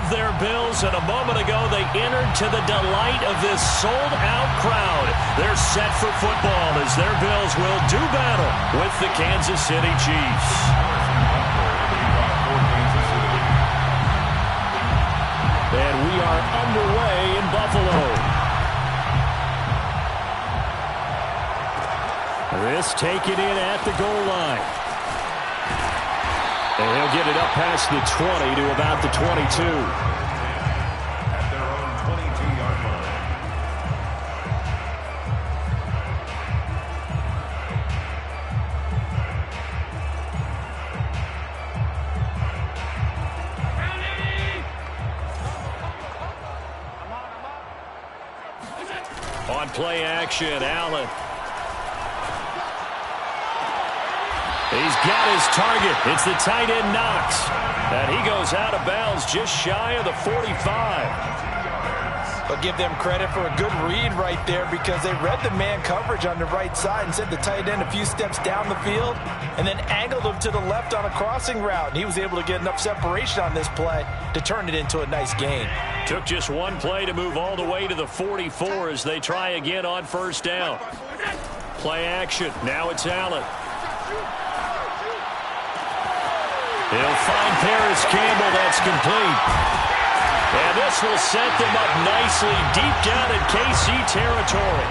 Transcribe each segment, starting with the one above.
love their Bills, and a moment ago they entered to the delight of this sold-out crowd. They're set for football as their Bills will do battle with the Kansas City Chiefs. And we are underway in Buffalo. This taken in at the goal line. And he'll get it up past the 20 to about the 22. At their own 22-yard line. On play action, Allen. He's got his target. It's the tight end Knox. And he goes out of bounds just shy of the 45. But give them credit for a good read right there because they read the man coverage on the right side and sent the tight end a few steps down the field and then angled him to the left on a crossing route. And he was able to get enough separation on this play to turn it into a nice gain. Took just one play to move all the way to the 44 as they try again on first down. Play action. Now it's Allen. He'll find Paris Campbell. That's complete. And this will set them up nicely deep down in KC territory.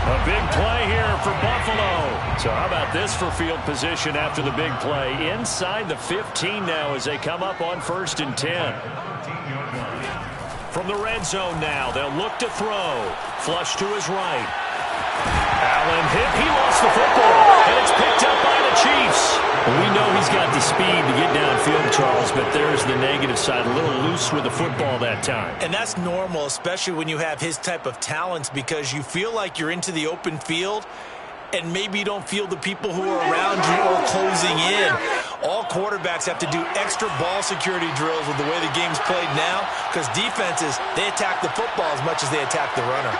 A big play here for Buffalo. So how about this for field position after the big play? Inside the 15 now as they come up on 1st and 10. From the red zone now, they'll look to throw. Flush to his right. Allen hit. He lost the football. And it's picked up by the Chiefs. We know he's got the speed to get downfield, Charles, but there's the negative side. A little loose with the football that time. And that's normal, especially when you have his type of talents, because you feel like you're into the open field and maybe you don't feel the people who are around you or closing in. All quarterbacks have to do extra ball security drills with the way the game's played now because defenses, they attack the football as much as they attack the runner.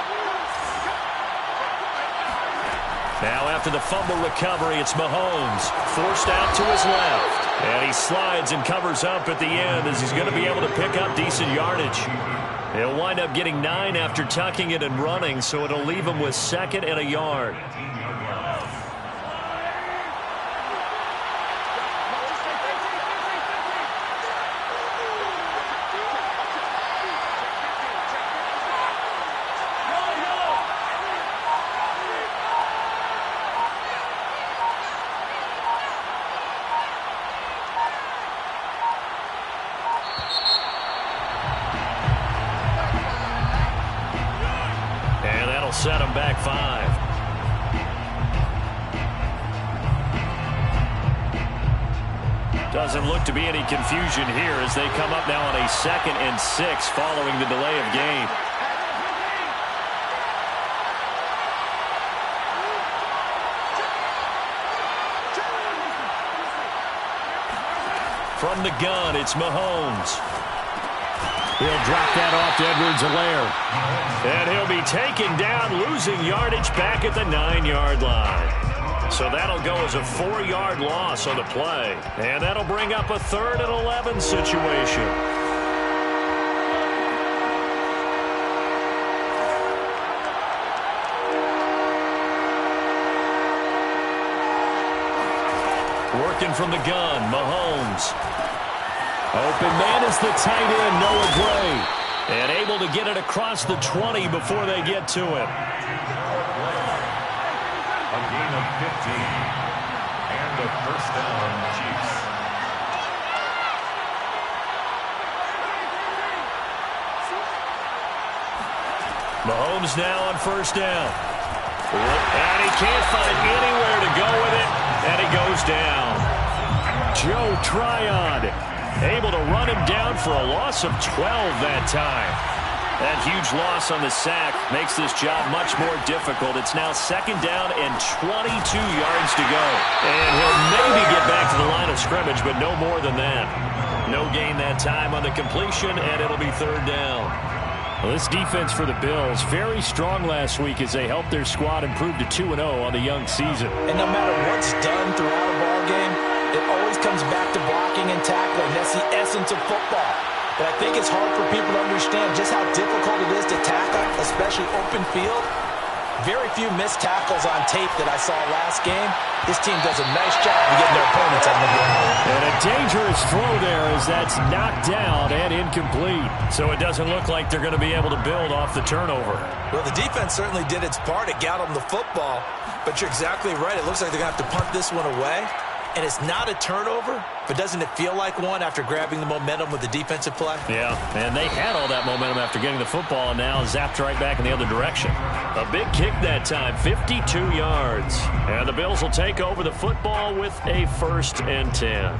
Now after the fumble recovery, it's Mahomes. Forced out to his left. And he slides and covers up at the end as he's going to be able to pick up decent yardage. He'll wind up getting 9 after tucking it and running, so it'll leave him with 2nd and a yard. Set him back 5. Doesn't look to be any confusion here as they come up now on a 2nd and 6 following the delay of game. From the gun, it's Mahomes. He'll drop that off to Edwards-Helaire. And he'll be taken down, losing yardage back at the 9-yard line. So that'll go as a 4-yard loss on the play. And that'll bring up a 3rd and 11 situation. Working from the gun, Mahomes. Open man is the tight end, Noah Gray. And able to get it across the 20 before they get to it. A gain of 15. And a first down, Chiefs. Mahomes now on first down. And he can't find anywhere to go with it. And he goes down. Joe Tryon able to run him down for a loss of 12 that time. That huge loss on the sack makes this job much more difficult. It's now 2nd down and 22 yards to go. And he'll maybe get back to the line of scrimmage, but no more than that. No gain that time on the completion, and it'll be 3rd down. Well, this defense for the Bills, very strong last week as they helped their squad improve to 2-0 on the young season. And no matter what's done throughout a ball game, it always comes back to blocking and tackling. That's the essence of football. but I think it's hard for people to understand just how difficult it is to tackle, especially open field. Very few missed tackles on tape that I saw last game. This team does a nice job of getting their opponents on the ground. And a dangerous throw there as that's knocked down and incomplete. So it doesn't look like they're going to be able to build off the turnover. Well, the defense certainly did its part. It got them the football. But you're exactly right. It looks like they're going to have to punt this one away. And it's not a turnover, but doesn't it feel like one after grabbing the momentum with the defensive play? Yeah, and they had all that momentum after getting the football and now zapped right back in the other direction. A big kick that time, 52 yards. And the Bills will take over the football with a 1st and 10.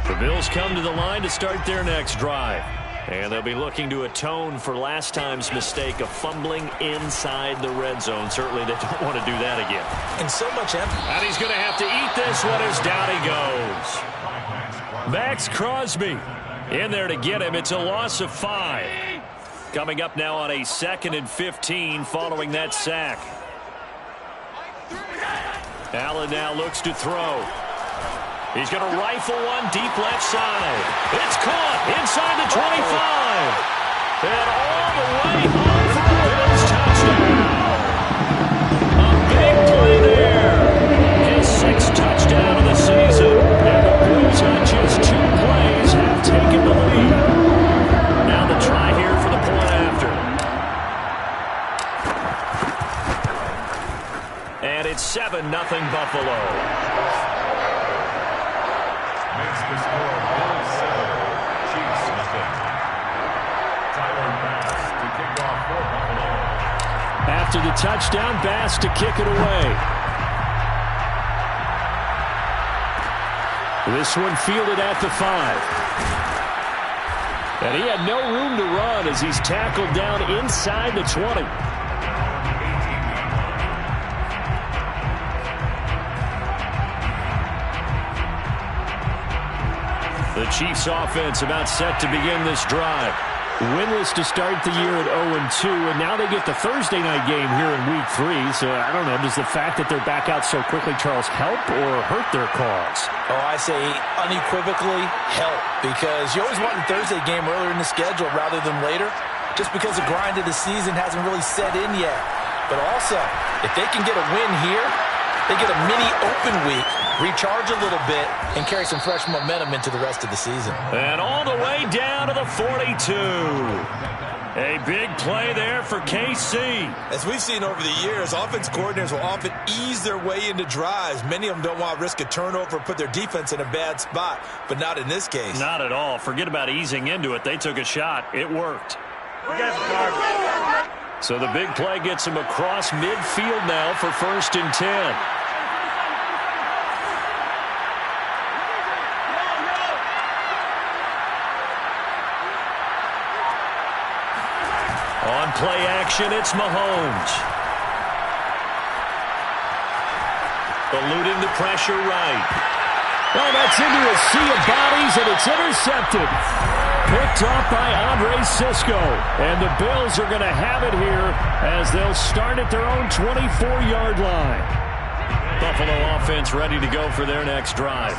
The Bills come to the line to start their next drive. And they'll be looking to atone for last time's mistake of fumbling inside the red zone. Certainly they don't want to do that again. And so much empty. And he's going to have to eat this one as down he goes. Max Crosby in there to get him. It's a loss of 5. Coming up now on a 2nd and 15 following that sack. Allen now looks to throw. He's going to rifle one deep left side. It's caught inside the 25. And all the way home for a Bills touchdown. A big play there. His 6th touchdown of the season. And the Bills on just 2 plays have taken the lead. Now the try here for the point after. And it's 7-0 Buffalo. Makes the score Bills 7, Chiefs nothing. Tyler Bass to kick off for Buffalo. After the touchdown, Bass to kick it away. This one fielded at the 5. And he had no room to run as he's tackled down inside the 20. The Chiefs offense about set to begin this drive. Winless to start the year at 0-2, and now they get the Thursday night game here in Week 3. So, I don't know, does the fact that they're back out so quickly, Charles, help or hurt their cause? Oh, I say unequivocally help, because you always want a Thursday game earlier in the schedule rather than later, just because the grind of the season hasn't really set in yet. But also, if they can get a win here, they get a mini open week, recharge a little bit, and carry some fresh momentum into the rest of the season. And all the way down to the 42. A big play there for KC. As we've seen over the years, offense coordinators will often ease their way into drives. Many of them don't want to risk a turnover or put their defense in a bad spot, but not in this case. Not at all. Forget about easing into it. They took a shot. It worked. So the big play gets him across midfield now for 1st and 10. On play action, it's Mahomes. Eluding the pressure right. Oh, that's into a sea of bodies, and it's intercepted. Picked off by Andre Sisco. And the Bills are going to have it here as they'll start at their own 24-yard line. Buffalo offense ready to go for their next drive.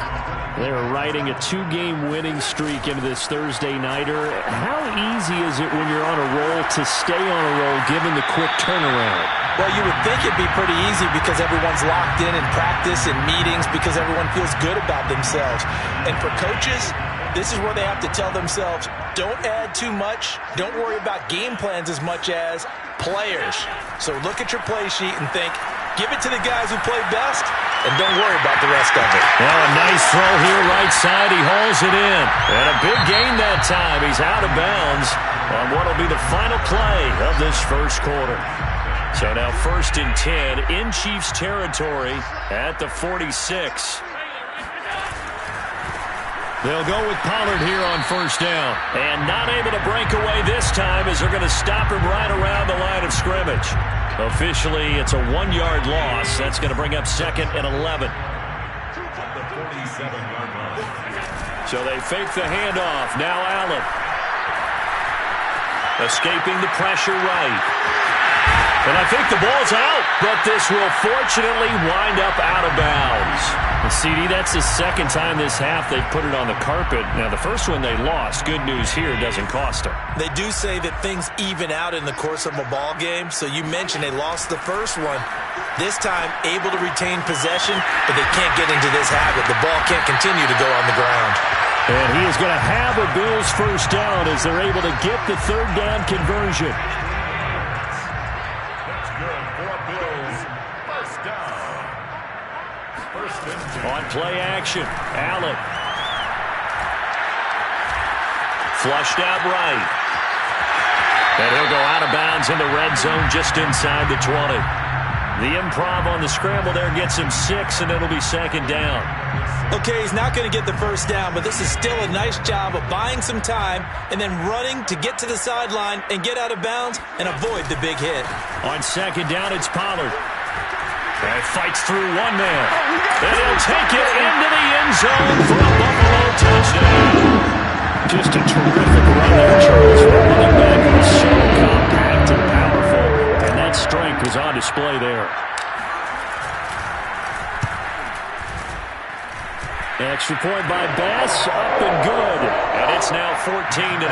They're riding a 2-game winning streak into this Thursday nighter. How easy is it when you're on a roll to stay on a roll given the quick turnaround? Well, you would think it'd be pretty easy because everyone's locked in practice and meetings because everyone feels good about themselves. And for coaches, this is where they have to tell themselves, don't add too much. Don't worry about game plans as much as players. So look at your play sheet and think, give it to the guys who play best, and don't worry about the rest of it. Well, a nice throw here right side. He hauls it in. And a big gain that time. He's out of bounds on what will be the final play of this first quarter. So now 1st and 10 in Chiefs territory at the 46. They'll go with Pollard here on 1st down. And not able to break away this time as they're going to stop him right around the line of scrimmage. Officially, it's a 1-yard loss. That's going to bring up 2nd and 11. At the 47-yard line. So they fake the handoff. Now Allen. Escaping the pressure right. And I think the ball's out, but this will fortunately wind up out of bounds. And CD, that's the second time this half they've put it on the carpet. Now, the first one they lost. Good news here, it doesn't cost them. They do say that things even out in the course of a ball game. So you mentioned they lost the first one. This time, able to retain possession, but they can't get into this habit. The ball can't continue to go on the ground. And he is going to have a Bills first down as they're able to get the third down conversion. On play action, Allen. Flushed out right. And he'll go out of bounds in the red zone just inside the 20. The improv on the scramble there gets him 6, and it'll be second down. Okay, he's not going to get the first down, but this is still a nice job of buying some time and then running to get to the sideline and get out of bounds and avoid the big hit. On second down, it's Pollard. And fights through one man. And he'll take it into the end zone for a Buffalo touchdown. Just a terrific run there, Charles. For a running back who's so compact and powerful. And that strength was on display there. Extra point by Bass, up and good. And it's now 14-0.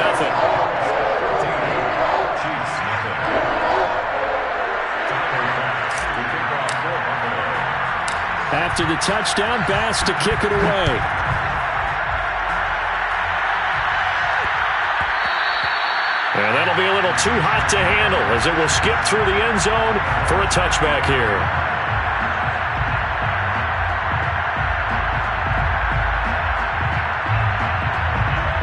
After the touchdown, Bass to kick it away. And that'll be a little too hot to handle as it will skip through the end zone for a touchback here.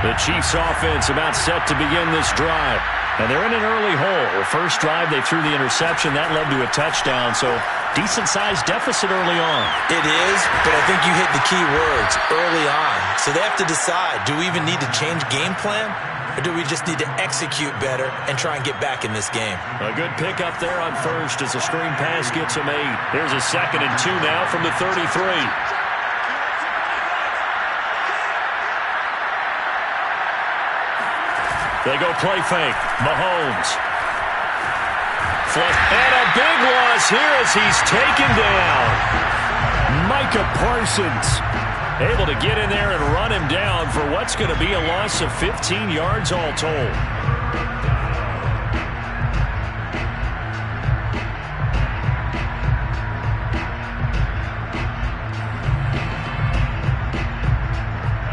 The Chiefs offense about set to begin this drive. And they're in an early hole. The first drive, they threw the interception. That led to a touchdown, so decent-sized deficit early on. It is, but I think you hit the key words, early on. So they have to decide, do we even need to change game plan? Or do we just need to execute better and try and get back in this game? A good pickup there on first as the screen pass gets him 8. Here's a 2nd and 2 now from the 33. They go play fake. Mahomes. And a big loss here as he's taken down. Micah Parsons able to get in there and run him down for what's going to be a loss of 15 yards all told.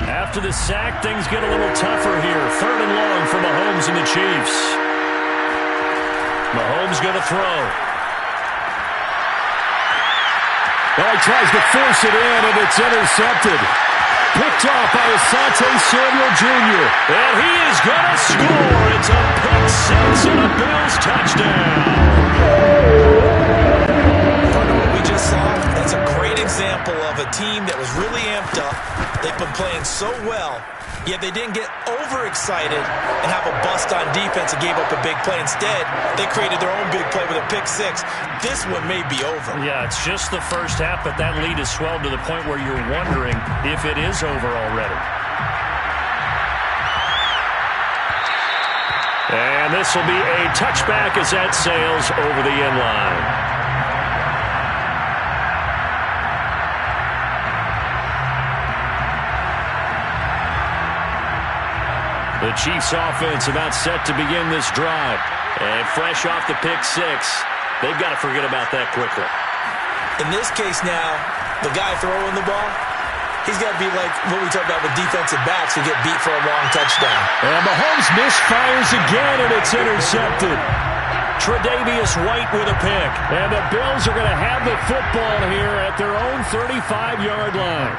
After the sack, things get a little tougher here. 3rd and long for Mahomes and the Chiefs. Mahomes going to throw. Well, he tries to force it in, and it's intercepted. Picked off by Asante Samuel Jr. And he is going to score. It's a pick 6 and a Bills touchdown. Part of what we just saw, that's a great example of a team that was really amped up. They've been playing so well, yet they didn't get overexcited and have a bust on defense and gave up a big play. Instead, they created their own big play with a pick 6. This one may be over. Yeah, it's just the first half, but that lead has swelled to the point where you're wondering if it is over already. And this will be a touchback as that sails over the end line. The Chiefs offense about set to begin this drive. And fresh off the pick 6, they've got to forget about that quickly. In this case now, the guy throwing the ball, he's got to be like what we talked about with defensive backs who get beat for a long touchdown. And Mahomes misfires again, and it's intercepted. Tre'Davious White with a pick. And the Bills are going to have the football here at their own 35-yard line.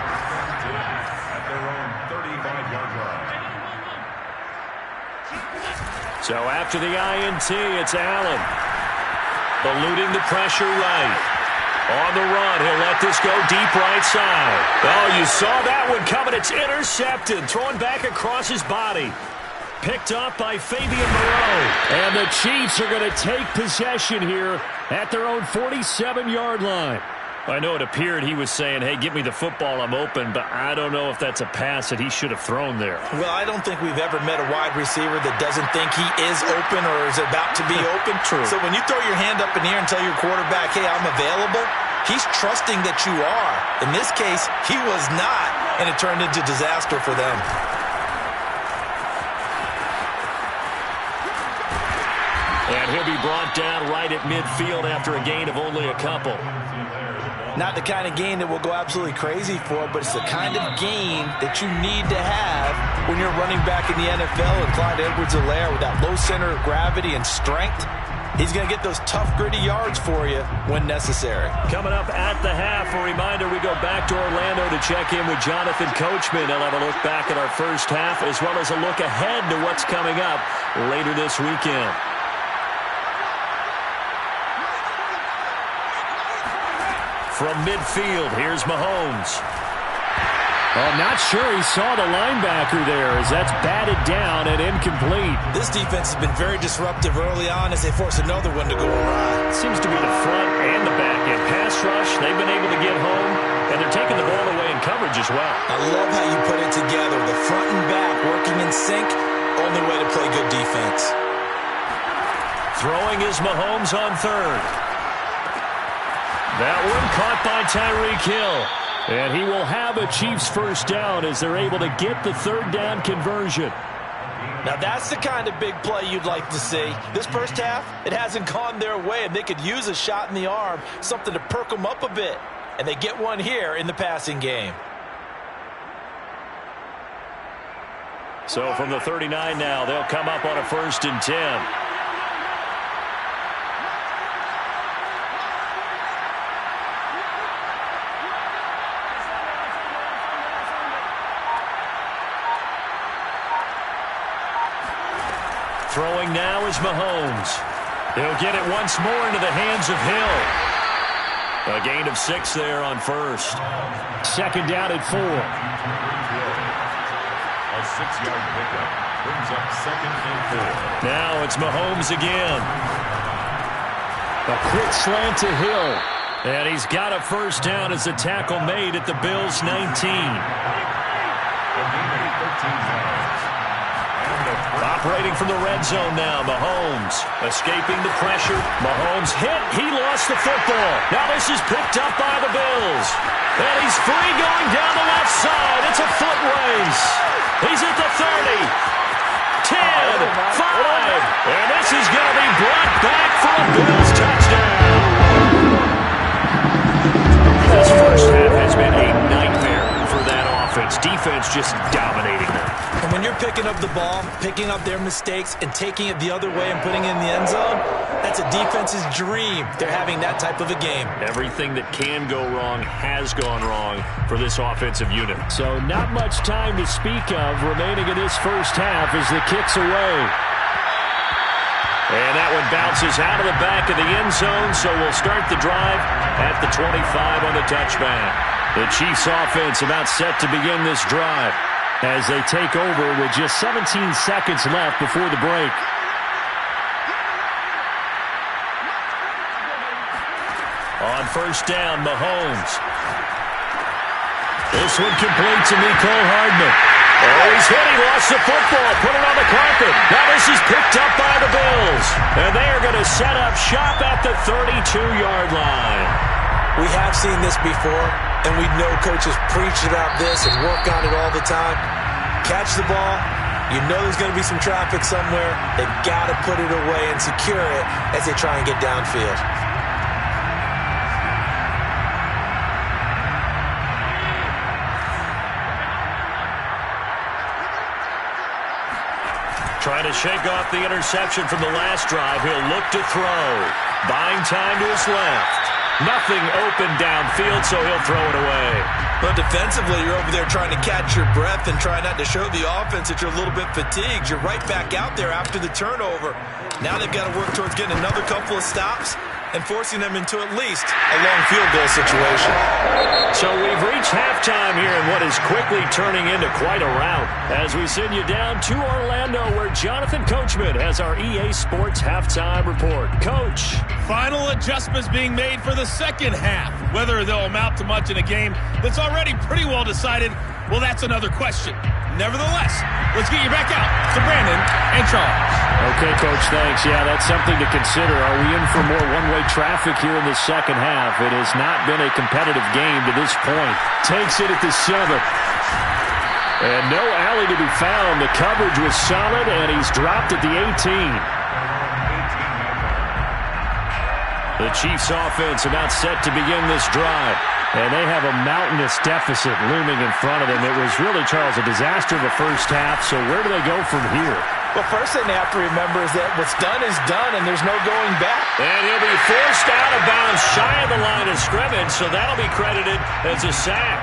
So after the INT, it's Allen. Eluding the pressure right. On the run, he'll let this go deep right side. Oh, you saw that one coming. It's intercepted. Thrown back across his body. Picked up by Fabian Moreau. And the Chiefs are going to take possession here at their own 47-yard line. I know it appeared he was saying, hey, give me the football, I'm open, but I don't know if that's a pass that he should have thrown there. Well, I don't think we've ever met a wide receiver that doesn't think he is open or is about to be open. True. So when you throw your hand up in the air and tell your quarterback, hey, I'm available, he's trusting that you are. In this case, he was not, and it turned into disaster for them. And he'll be brought down right at midfield after a gain of only a couple. Not the kind of gain that we'll go absolutely crazy for, but it's the kind of gain that you need to have when you're running back in the NFL. And Clyde Edwards-Helaire, with that low center of gravity and strength, he's going to get those tough, gritty yards for you when necessary. Coming up at the half, a reminder, we go back to Orlando to check in with Jonathan Coachman. He'll have a look back at our first half as well as a look ahead to what's coming up later this weekend. From midfield, here's Mahomes. Oh, not sure he saw the linebacker there as that's batted down and incomplete. This defense has been very disruptive early on as they force another one to go awry. Seems to be the front and the back end. Pass rush, they've been able to get home, and they're taking the ball away in coverage as well. I love how you put it together. The front and back working in sync, only way to play good defense. Throwing is Mahomes on third. That one caught by Tyreek Hill. And he will have a Chiefs first down as they're able to get the third down conversion. Now that's the kind of big play you'd like to see. This first half, it hasn't gone their way, and they could use a shot in the arm, something to perk them up a bit. And they get one here in the passing game. So from the 39 now, they'll come up on a 1st and 10. Throwing now is Mahomes. He'll get it once more into the hands of Hill. A gain of 6 there on first. Second down at 4. A 6-yard pickup brings up 2nd and 4. Now it's Mahomes again. A quick slant to Hill. And he's got a first down as the tackle made at the Bills' 19. A gain of 13 yards. Operating from the red zone now, Mahomes escaping the pressure. Mahomes hit. He lost the football. Now this is picked up by the Bills. And he's free going down the left side. It's a foot race. He's at the 30. 10, 5. And this is going to be brought back for a Bills touchdown. This first half has been a nightmare for that offense. Defense just dominating them. And when you're picking up the ball, picking up their mistakes, and taking it the other way and putting it in the end zone, that's a defense's dream. They're having that type of a game. Everything that can go wrong has gone wrong for this offensive unit. So not much time to speak of remaining in this first half as the kick's away. And that one bounces out of the back of the end zone, so we'll start the drive at the 25 on the touchback. The Chiefs offense about set to begin this drive as they take over with just 17 seconds left before the break. On first down, Mahomes. This one complete to Mecole Hardman. Oh, he's hit. He lost the football. Put it on the carpet. Now this is picked up by the Bills. And they are going to set up shop at the 32-yard line. We have seen this before, and we know coaches preach about this and work on it all the time. Catch the ball. You know there's going to be some traffic somewhere. They've got to put it away and secure it as they try and get downfield. Trying to shake off the interception from the last drive. He'll look to throw. Buying time to his left. Nothing open downfield, so he'll throw it away. But defensively, you're over there trying to catch your breath and try not to show the offense that you're a little bit fatigued. You're right back out there after the turnover. Now they've got to work towards getting another couple of stops and forcing them into at least a long field goal situation. So we've reached halftime here in what is quickly turning into quite a rout as we send you down to Orlando where Jonathan Coachman has our EA Sports halftime report. Coach. Final adjustments being made for the second half. Whether they'll amount to much in a game that's already pretty well decided, well, that's another question. Nevertheless, let's get you back out to Brandon and Charles. Okay, Coach, thanks. Yeah, that's something to consider. Are we in for more one-way traffic here in the second half? It has not been a competitive game to this point. Takes it at the 7. And no alley to be found. The coverage was solid, and he's dropped at the 18. The Chiefs offense about set to begin this drive. And they have a mountainous deficit looming in front of them. It was really, Charles, a disaster of the first half. So where do they go from here? Well, first thing they have to remember is that what's done is done, and there's no going back. And he'll be forced out of bounds shy of the line of scrimmage, so that'll be credited as a sack.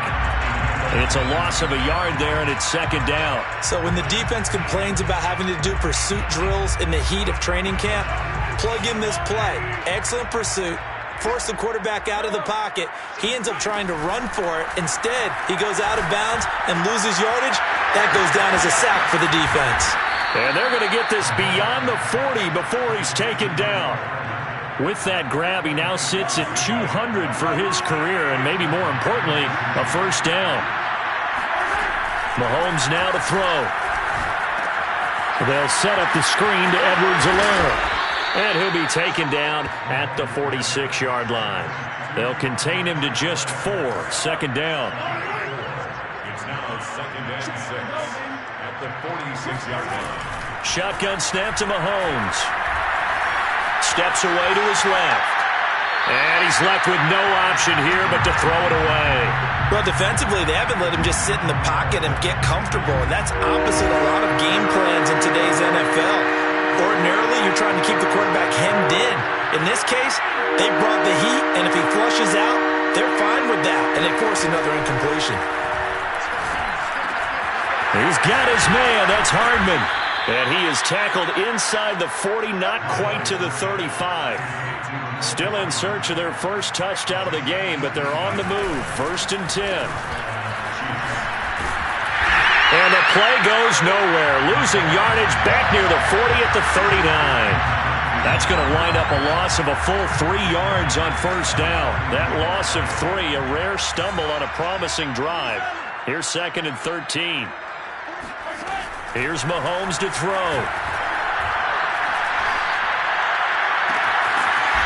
And it's a loss of a yard there, and it's second down. So when the defense complains about having to do pursuit drills in the heat of training camp, plug in this play. Excellent pursuit. Force the quarterback out of the pocket. He ends up trying to run for it. Instead, he goes out of bounds and loses yardage. That goes down as a sack for the defense. And they're going to get this beyond the 40 before he's taken down. With that grab, he now sits at 200 for his career, and maybe more importantly, a first down. Mahomes now to throw. They'll set up the screen to Edwards-Helaire. And he'll be taken down at the 46-yard line. They'll contain him to just 4. Second down. It's now second and 6 at the 46-yard line. Shotgun snap to Mahomes. Steps away to his left. And he's left with no option here but to throw it away. Well, defensively, they haven't let him just sit in the pocket and get comfortable. And that's opposite a lot of game plans in today's NFL. Ordinarily, you're trying to keep the quarterback hemmed in. In this case, they brought the heat, and if he flushes out, they're fine with that, and they force another incompletion. He's got his man. That's Hardman. And he is tackled inside the 40, not quite to the 35. Still in search of their first touchdown of the game, but they're on the move. First and 10. And the play goes nowhere. Losing yardage back near the 40 at the 39. That's going to wind up a loss of a full 3 yards on first down. That loss of 3, a rare stumble on a promising drive. Here's second and 13. Here's Mahomes to throw.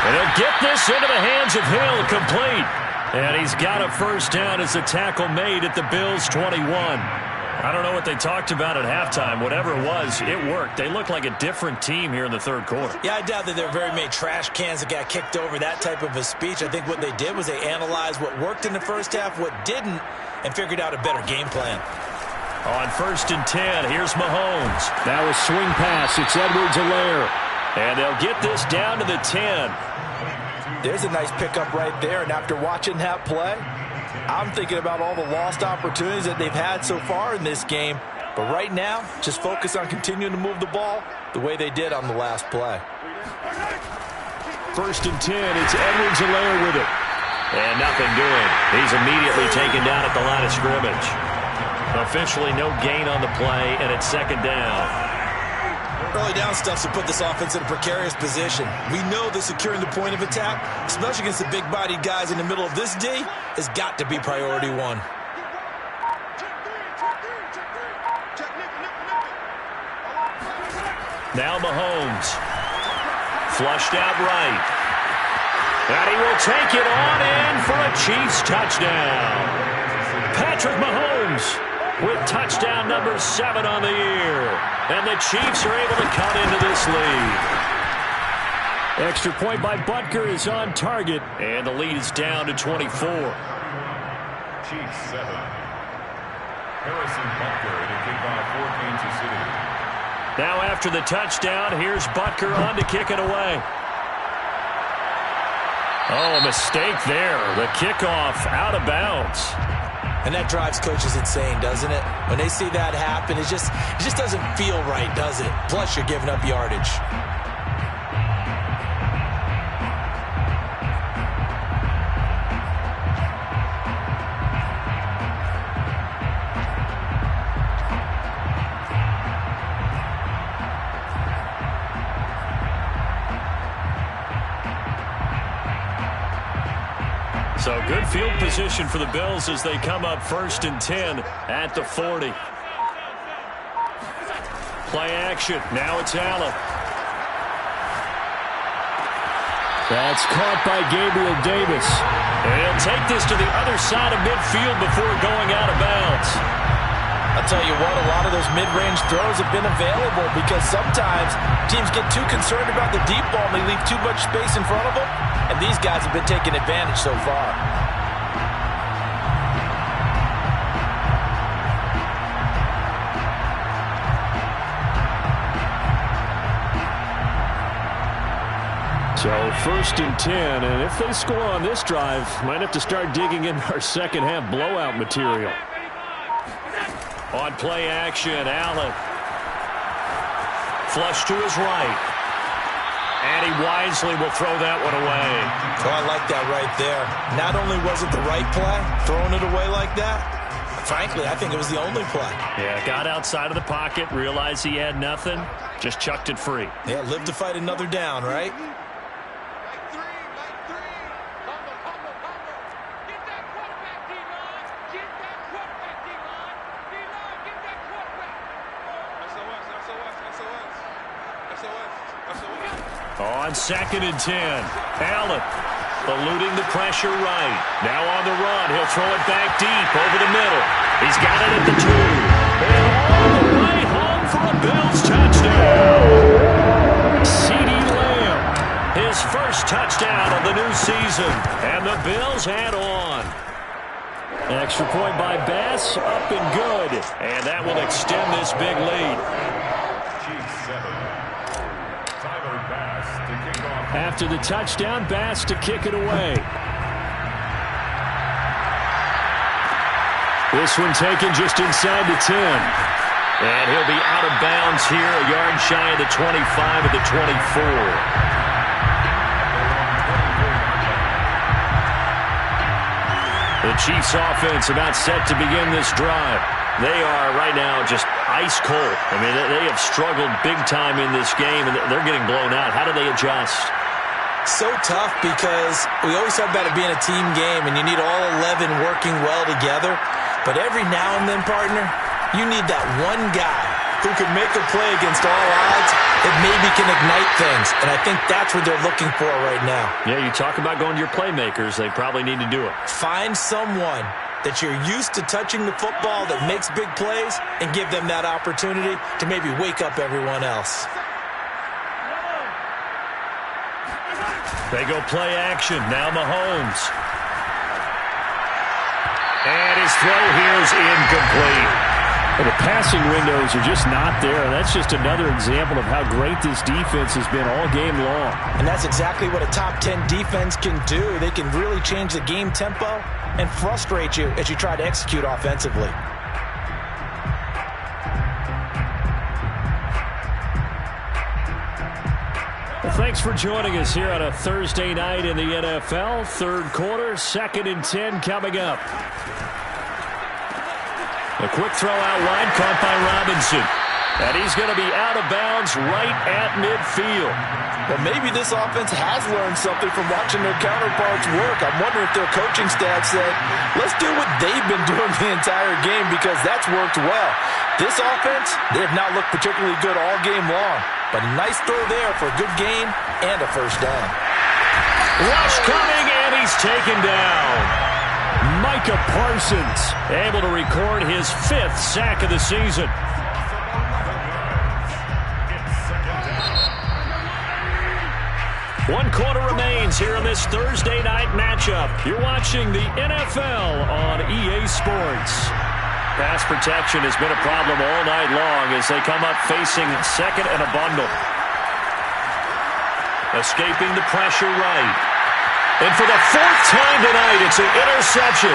And he'll get this into the hands of Hill, complete. And he's got a first down as the tackle made at the Bills' 21. I don't know what they talked about at halftime. Whatever it was, it worked. They looked like a different team here in the third quarter. Yeah, I doubt that there are very many trash cans that got kicked over, that type of a speech. I think what they did was they analyzed what worked in the first half, what didn't, and figured out a better game plan. On first and 10, here's Mahomes. Now a swing pass. It's Edwards-Helaire. And they'll get this down to the 10. There's a nice pickup right there, and after watching that play, I'm thinking about all the lost opportunities that they've had so far in this game. But right now, just focus on continuing to move the ball the way they did on the last play. First and 10, it's Edwards-Helaire with it. And nothing doing. He's immediately taken down at the line of scrimmage. Officially no gain on the play, and it's second down. Early down stuff to put this offense in a precarious position. We know that securing the point of attack, especially against the big-bodied guys in the middle of this D, has got to be priority one. Now Mahomes. Flushed out right. And he will take it on in for a Chiefs touchdown. Patrick Mahomes with touchdown number 7 on the year. And the Chiefs are able to cut into this lead. Extra point by Butker is on target. And the lead is down to 24. Chiefs 7. Harrison Butker to kick off for Kansas City. Now after the touchdown, here's Butker on to kick it away. Oh, a mistake there. The kickoff out of bounds. And that drives coaches insane, doesn't it? When they see that happen, it just doesn't feel right, does it? Plus, you're giving up yardage. So good field position for the Bills as they come up 1st and 10 at the 40. Play action. Now it's Allen. That's caught by Gabriel Davis. And he'll take this to the other side of midfield before going out of bounds. I'll tell you what, a lot of those mid-range throws have been available because sometimes teams get too concerned about the deep ball and they leave too much space in front of them, and these guys have been taking advantage so far. So 1st and 10, and if they score on this drive, might have to start digging in our second half blowout material. On play action, Allen. Flush to his right. And he wisely will throw that one away. Oh, I like that right there. Not only was it the right play, throwing it away like that, frankly, I think it was the only play. Yeah, got outside of the pocket, realized he had nothing, just chucked it free. Yeah, live to fight another down, right? On 2nd and 10, Allen eluding the pressure right. Now on the run, he'll throw it back deep over the middle. He's got it at the 2. And all the way home for a Bills touchdown. CeeDee Lamb, his first touchdown of the new season. And the Bills head on. Extra point by Bass, up and good. And that will extend this big lead. After the touchdown, Bass to kick it away. This one taken just inside the 10. And he'll be out of bounds here, a yard shy of the 25 of the 24. The Chiefs offense about set to begin this drive. They are right now just ice cold. I mean, they have struggled big time in this game, and they're getting blown out. How do they adjust? So tough because we always talk about it being a team game, and you need all 11 working well together. But every now and then, partner, you need that one guy who can make a play against all odds that maybe can ignite things. And I think that's what they're looking for right now. Yeah, you talk about going to your playmakers. They probably need to do it. Find someone that you're used to touching the football that makes big plays and give them that opportunity to maybe wake up everyone else. They go play action. Now Mahomes. And his throw here is incomplete. Well, the passing windows are just not there. That's just another example of how great this defense has been all game long. And that's exactly what a top 10 defense can do. They can really change the game tempo and frustrate you as you try to execute offensively. Well, thanks for joining us here on a Thursday night in the NFL. Third quarter, 2nd and 10 coming up. A quick throw out wide, caught by Robinson. And he's going to be out of bounds right at midfield. Well, maybe this offense has learned something from watching their counterparts work. I'm wondering if their coaching staff said, let's do what they've been doing the entire game because that's worked well. This offense, they have not looked particularly good all game long. But a nice throw there for a good gain and a first down. Rush coming, and he's taken down. Micah Parsons able to record his 5th sack of the season. One quarter remains here in this Thursday night matchup. You're watching the NFL on EA Sports. Pass protection has been a problem all night long as they come up facing 2nd and a bundle. Escaping the pressure right. And for the 4th time tonight, it's an interception.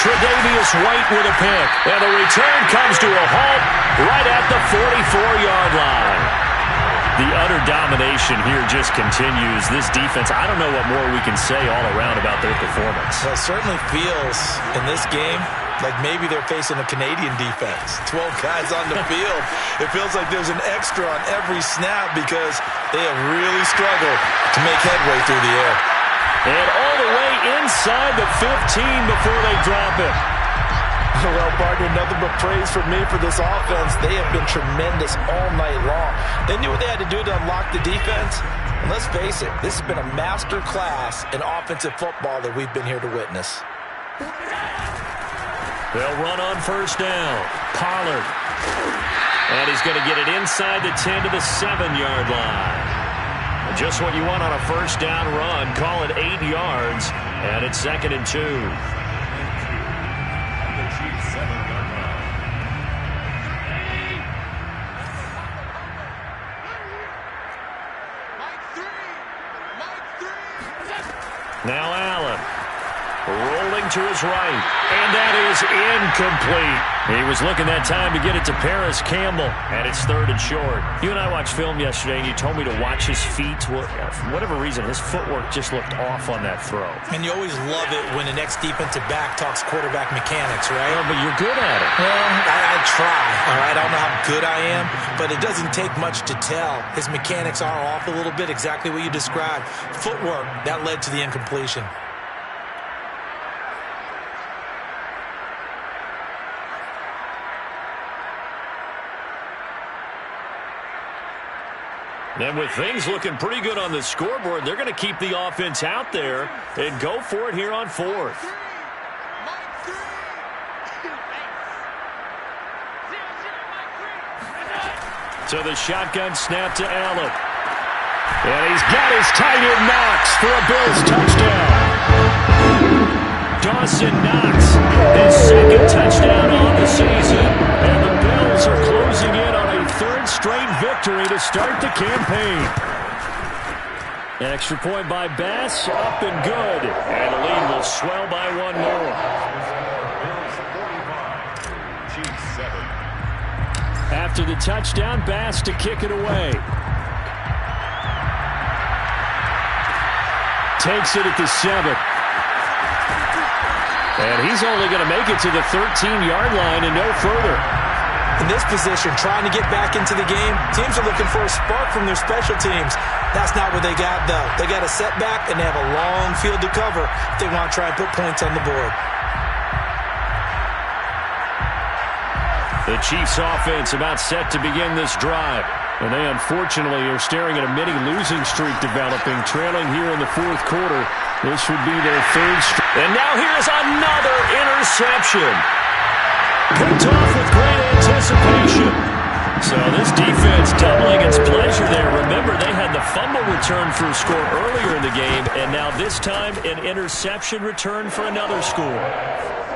Tre'Davious White with a pick. And the return comes to a halt right at the 44-yard line. The utter domination here just continues. This defense, I don't know what more we can say all around about their performance. Well, it certainly feels in this game like maybe they're facing a Canadian defense. 12 guys on the field. It feels like there's an extra on every snap because they have really struggled to make headway through the air. And all the way inside the 15 before they drop it. Well, partner, nothing but praise for me for this offense. They have been tremendous all night long. They knew what they had to do to unlock the defense. And let's face it, this has been a master class in offensive football that we've been here to witness. They'll run on first down. Pollard. And he's going to get it inside the 10 to the 7-yard line. Just what you want on a first down run. Call it 8 yards. And it's 2nd and 2. Now Allen, rolling to his right, and that is incomplete. He was looking that time to get it to Paris Campbell, and it's 3rd and short. You and I watched film yesterday, and you told me to watch his feet. For whatever reason, his footwork just looked off on that throw. And you always love it when the next defensive back talks quarterback mechanics, right? Well, but you're good at it. Well, I try, all right? I don't know how good I am, but it doesn't take much to tell. His mechanics are off a little bit, exactly what you described. Footwork, that led to the incompletion. And with things looking pretty good on the scoreboard, they're going to keep the offense out there and go for it here on 4th. So the shotgun snap to Allen. And he's got his tight end Knox for a Bills touchdown. Dawson Knox, his 2nd touchdown on the season. And the Bills are closing in on a 3rd straight victory to start the campaign. Extra point by Bass, up and good. And the lead will swell by 1 more. After the touchdown, Bass to kick it away. Takes it at the 7. And he's only going to make it to the 13-yard line and no further. In this position, trying to get back into the game, teams are looking for a spark from their special teams. That's not what they got, though. They got a setback, and they have a long field to cover if they want to try and put points on the board. The Chiefs' offense about set to begin this drive. And they unfortunately are staring at a mini losing streak developing, trailing here in the 4th quarter. This would be their 3rd straight. And now here's another interception. Picked off with great anticipation. So this defense doubling its pleasure there. Remember, they had the fumble return for a score earlier in the game, and now this time an interception return for another score.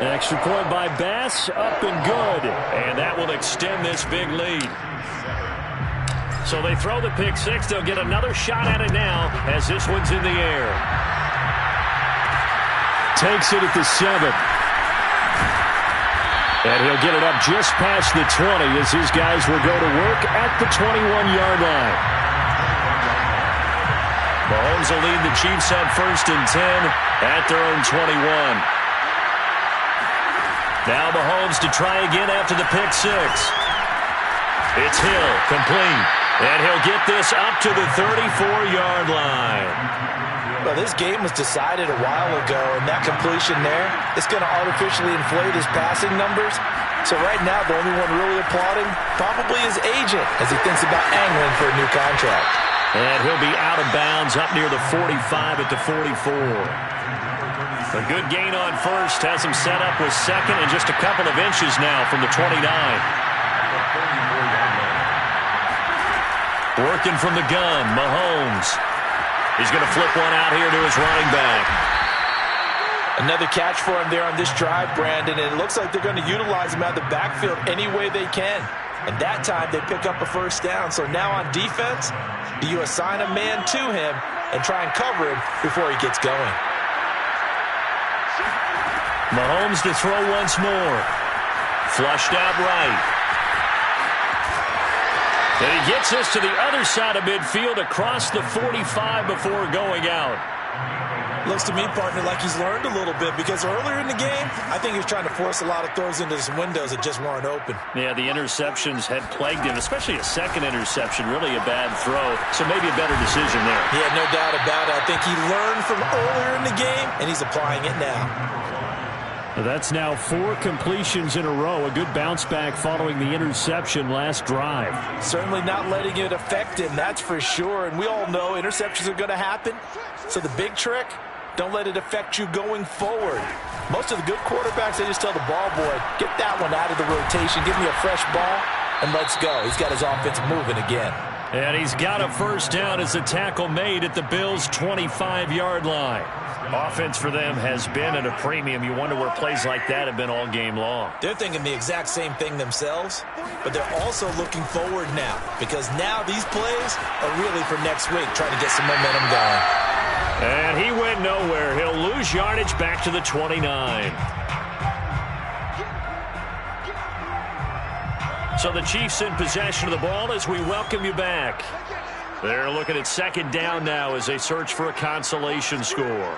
An extra point by Bass, up and good. And that will extend this big lead. So they throw the pick 6. They'll get another shot at it now as this one's in the air. Takes it at the 7. And he'll get it up just past the 20 as his guys will go to work at the 21-yard line. Mahomes will lead the Chiefs on 1st and 10 at their own 21. Now Mahomes to try again after the pick 6. It's Hill, complete. And he'll get this up to the 34-yard line. Well, this game was decided a while ago, and that completion there is going to artificially inflate his passing numbers. So right now, the only one really applauding probably his agent as he thinks about angling for a new contract. And he'll be out of bounds up near the 45 at the 44. A good gain on 1st has him set up with 2nd and just a couple of inches now from the 29. Working from the gun, Mahomes. He's going to flip one out here to his running back. Another catch for him there on this drive, Brandon, and it looks like they're going to utilize him out of the backfield any way they can. And that time they pick up a 1st down. So now on defense, do you assign a man to him and try and cover him before he gets going? Mahomes to throw once more. Flushed out right. And he gets this to the other side of midfield across the 45 before going out. Looks to me, partner, like he's learned a little bit because earlier in the game, I think he was trying to force a lot of throws into some windows that just weren't open. Yeah, the interceptions had plagued him, especially a second interception, really a bad throw. So maybe a better decision there. Yeah, no doubt about it. I think he learned from earlier in the game, and he's applying it now. That's now 4 completions in a row. A good bounce back following the interception last drive. Certainly not letting it affect him, that's for sure. And we all know interceptions are going to happen. So the big trick, don't let it affect you going forward. Most of the good quarterbacks, they just tell the ball boy, get that one out of the rotation, give me a fresh ball, and let's go. He's got his offense moving again. And he's got a first down as the tackle made at the Bills' 25-yard line. Offense for them has been at a premium. You wonder where plays like that have been all game long. They're thinking the exact same thing themselves, but they're also looking forward now because now these plays are really for next week, trying to get some momentum going. And he went nowhere. He'll lose yardage back to the 29. So the Chiefs in possession of the ball as we welcome you back. They're looking at second down now as they search for a consolation score.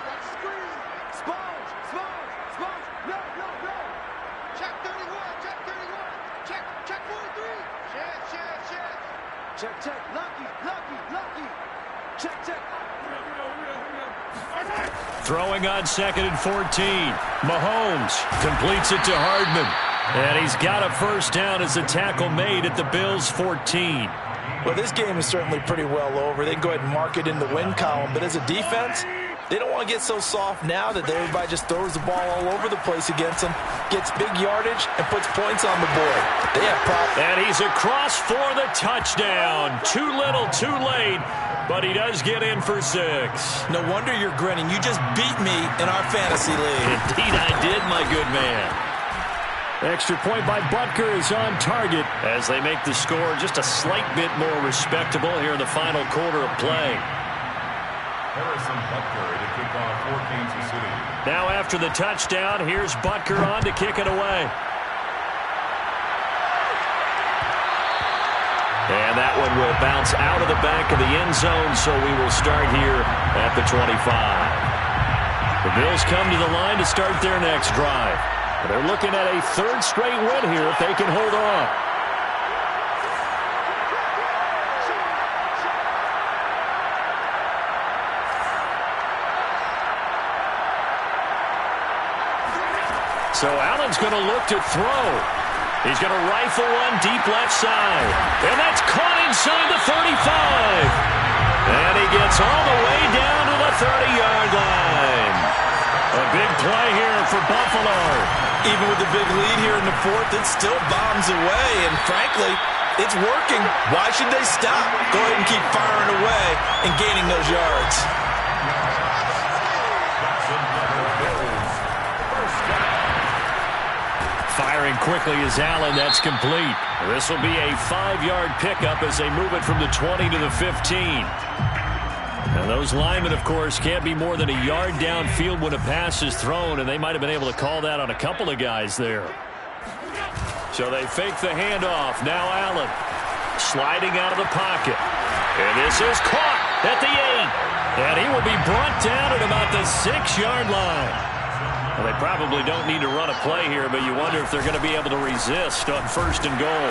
Throwing on 2nd and 14. Mahomes completes it to Hardman. And he's got a first down as the tackle made at the Bills' 14. Well, this game is certainly pretty well over. They can go ahead and mark it in the win column. But as a defense, they don't want to get so soft now that everybody just throws the ball all over the place against them, gets big yardage, and puts points on the board. They have problems. And he's across for the touchdown. Too little, too late. But he does get in for 6. No wonder you're grinning. You just beat me in our fantasy league. Indeed I did, my good man. Extra point by Butker is on target as they make the score just a slight bit more respectable here in the final quarter of play. Harrison Butker to kick off for Kansas City. Now after the touchdown, here's Butker on to kick it away. And that one will bounce out of the back of the end zone, so we will start here at the 25. The Bills come to the line to start their next drive. They're looking at a 3rd straight win here if they can hold on. So Allen's going to look to throw. He's going to rifle one deep left side. And that's caught inside the 35. And he gets all the way down to the 30-yard line. A big play here for Buffalo. Even with the big lead here in the 4th, it still bombs away. And frankly, it's working. Why should they stop? Go ahead and keep firing away and gaining those yards. Firing quickly is Allen. That's complete. This will be a 5-yard pickup as they move it from the 20 to the 15. And those linemen, of course, can't be more than a yard downfield when a pass is thrown, and they might have been able to call that on a couple of guys there. So they fake the handoff. Now Allen sliding out of the pocket. And this is caught at the 8. And he will be brought down at about the 6-yard line. Well, they probably don't need to run a play here, but you wonder if they're going to be able to resist on 1st and goal.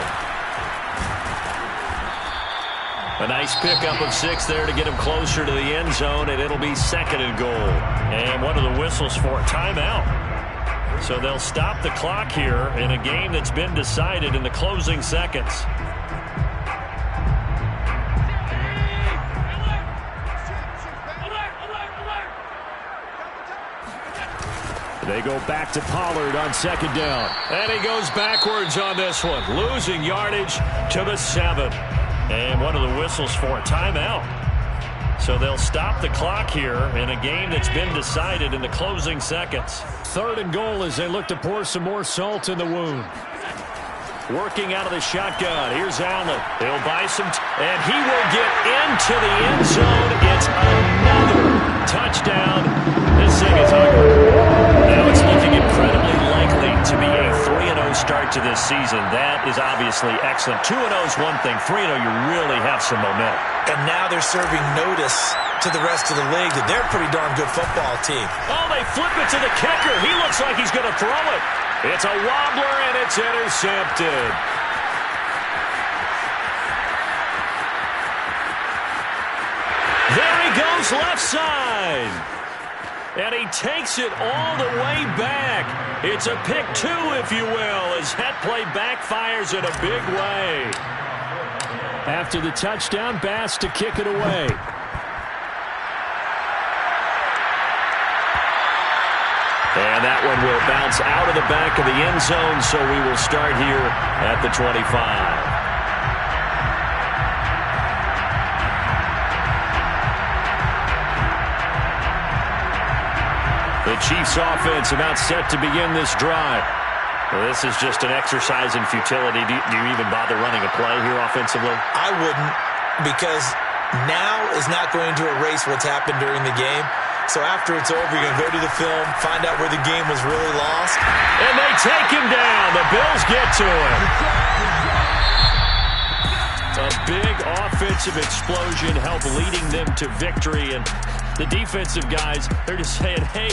A nice pickup of 6 there to get him closer to the end zone, and it'll be 2nd and goal. And one of the whistles for a timeout. So they'll stop the clock here in a game that's been decided in the closing seconds. They go back to Pollard on 2nd down. And he goes backwards on this one, losing yardage to the 7. And one of the whistles for a timeout. So they'll stop the clock here in a game that's been decided in the closing seconds. 3rd and goal as they look to pour some more salt in the wound. Working out of the shotgun. Here's Allen. He'll buy some, and he will get into the end zone. It's another touchdown. This thing is ugly. Now it's looking incredibly likely to be a 3-0 start to this season. That is obviously excellent. 2-0 is one thing. 3-0, you really have some momentum. And now they're serving notice to the rest of the league that they're a pretty darn good football team. Oh, they flip it to the kicker. He looks like he's going to throw it. It's a wobbler, and it's intercepted. There he goes left side. And he takes it all the way back. It's a pick two, if you will, as that play backfires in a big way. After the touchdown, Bass to kick it away. And that one will bounce out of the back of the end zone, so we will start here at the 25. The Chiefs offense about set to begin this drive. Well, this is just an exercise in futility. Do you even bother running a play here offensively? I wouldn't, because now is not going to erase what's happened during the game. So after it's over, you're going to go to the film, find out where the game was really lost. And they take him down. The Bills get to him. A big offensive explosion helped leading them to victory. And the defensive guys, they're just saying, hey,